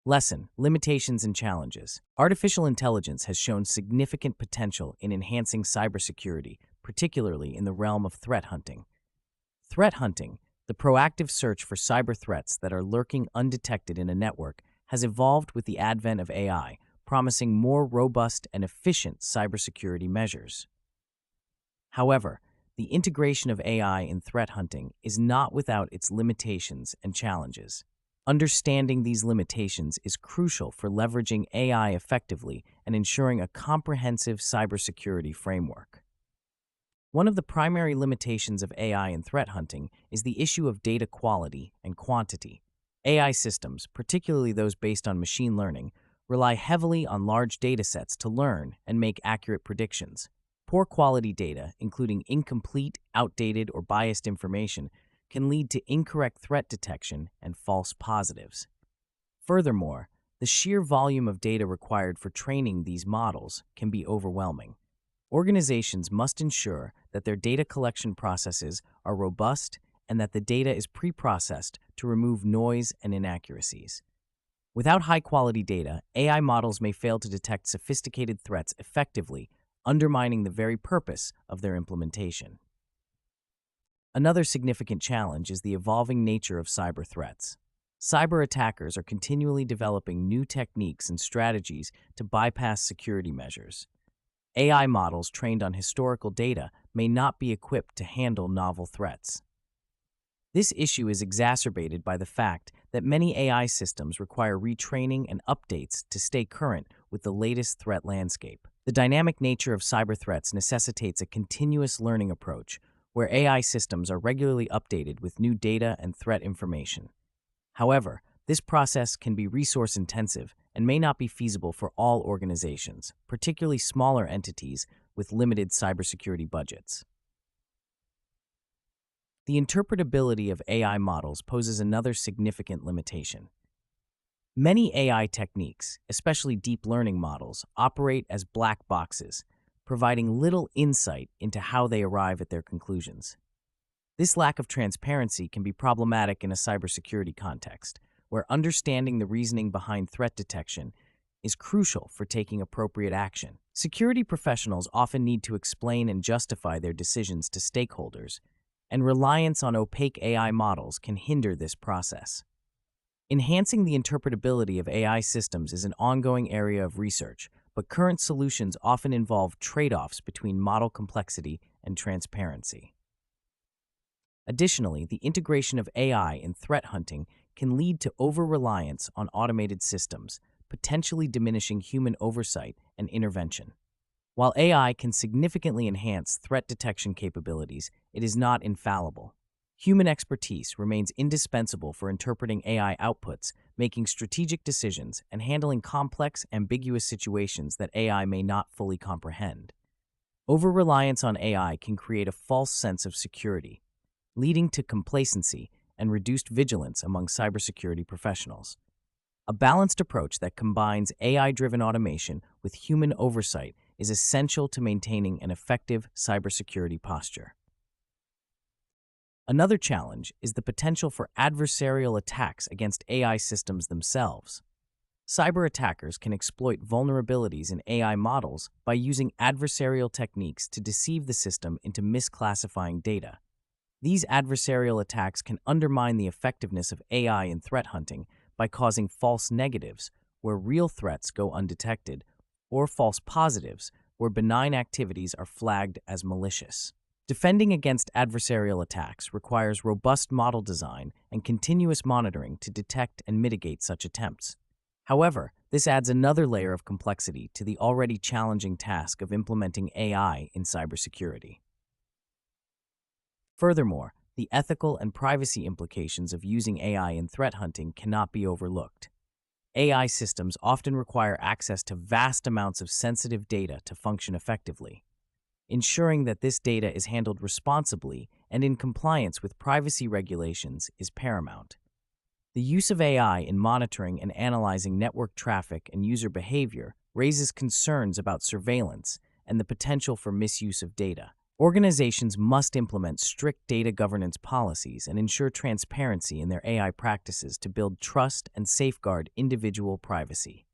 Lesson: Limitations and Challenges. Artificial intelligence has shown significant potential in enhancing cybersecurity, particularly in the realm of threat hunting. Threat hunting, the proactive search for cyber threats that are lurking undetected in a network, has evolved with the advent of AI, promising more robust and efficient cybersecurity measures. However, the integration of AI in threat hunting is not without its limitations and challenges. Understanding these limitations is crucial for leveraging AI effectively and ensuring a comprehensive cybersecurity framework. One of the primary limitations of AI in threat hunting is the issue of data quality and quantity. AI systems, particularly those based on machine learning, rely heavily on large datasets to learn and make accurate predictions. Poor quality data, including incomplete, outdated, or biased information, can lead to incorrect threat detection and false positives. Furthermore, the sheer volume of data required for training these models can be overwhelming. Organizations must ensure that their data collection processes are robust and that the data is pre-processed to remove noise and inaccuracies. Without high-quality data, AI models may fail to detect sophisticated threats effectively, undermining the very purpose of their implementation. Another significant challenge is the evolving nature of cyber threats. Cyber attackers are continually developing new techniques and strategies to bypass security measures. AI models trained on historical data may not be equipped to handle novel threats. This issue is exacerbated by the fact that many AI systems require retraining and updates to stay current with the latest threat landscape. The dynamic nature of cyber threats necessitates a continuous learning approach, where AI systems are regularly updated with new data and threat information. However, this process can be resource-intensive and may not be feasible for all organizations, particularly smaller entities with limited cybersecurity budgets. The interpretability of AI models poses another significant limitation. Many AI techniques, especially deep learning models, operate as black boxes, providing little insight into how they arrive at their conclusions. This lack of transparency can be problematic in a cybersecurity context, where understanding the reasoning behind threat detection is crucial for taking appropriate action. Security professionals often need to explain and justify their decisions to stakeholders, and reliance on opaque AI models can hinder this process. Enhancing the interpretability of AI systems is an ongoing area of research, but current solutions often involve trade-offs between model complexity and transparency. Additionally, the integration of AI in threat hunting can lead to over-reliance on automated systems, potentially diminishing human oversight and intervention. While AI can significantly enhance threat detection capabilities, it is not infallible. Human expertise remains indispensable for interpreting AI outputs, making strategic decisions, and handling complex, ambiguous situations that AI may not fully comprehend. Over-reliance on AI can create a false sense of security, leading to complacency and reduced vigilance among cybersecurity professionals. A balanced approach that combines AI-driven automation with human oversight is essential to maintaining an effective cybersecurity posture. Another challenge is the potential for adversarial attacks against AI systems themselves. Cyber attackers can exploit vulnerabilities in AI models by using adversarial techniques to deceive the system into misclassifying data. These adversarial attacks can undermine the effectiveness of AI in threat hunting by causing false negatives, where real threats go undetected, or false positives, where benign activities are flagged as malicious. Defending against adversarial attacks requires robust model design and continuous monitoring to detect and mitigate such attempts. However, this adds another layer of complexity to the already challenging task of implementing AI in cybersecurity. Furthermore, the ethical and privacy implications of using AI in threat hunting cannot be overlooked. AI systems often require access to vast amounts of sensitive data to function effectively. Ensuring that this data is handled responsibly and in compliance with privacy regulations is paramount. The use of AI in monitoring and analyzing network traffic and user behavior raises concerns about surveillance and the potential for misuse of data. Organizations must implement strict data governance policies and ensure transparency in their AI practices to build trust and safeguard individual privacy.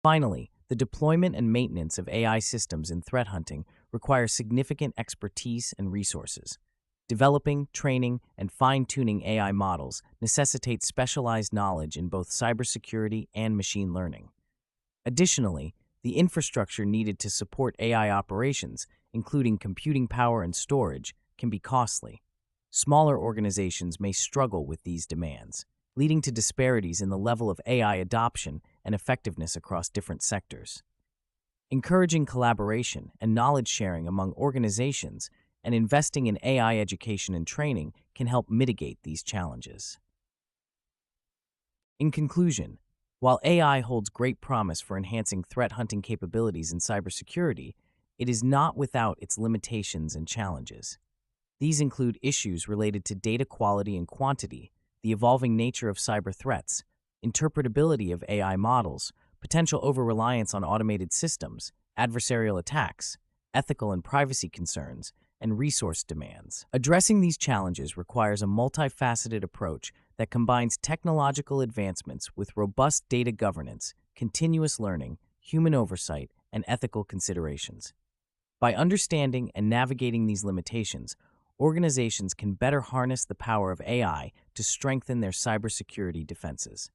Finally, the deployment and maintenance of AI systems in threat hunting requires significant expertise and resources. Developing, training, and fine-tuning AI models necessitates specialized knowledge in both cybersecurity and machine learning. Additionally, the infrastructure needed to support AI operations, including computing power and storage, can be costly. Smaller organizations may struggle with these demands, leading to disparities in the level of AI adoption and effectiveness across different sectors. Encouraging collaboration and knowledge sharing among organizations and investing in AI education and training can help mitigate these challenges. In conclusion, while AI holds great promise for enhancing threat hunting capabilities in cybersecurity, it is not without its limitations and challenges. These include issues related to data quality and quantity, the evolving nature of cyber threats, interpretability of AI models, potential over-reliance on automated systems, adversarial attacks, ethical and privacy concerns, and resource demands. Addressing these challenges requires a multifaceted approach that combines technological advancements with robust data governance, continuous learning, human oversight, and ethical considerations. By understanding and navigating these limitations, organizations can better harness the power of AI to strengthen their cybersecurity defenses.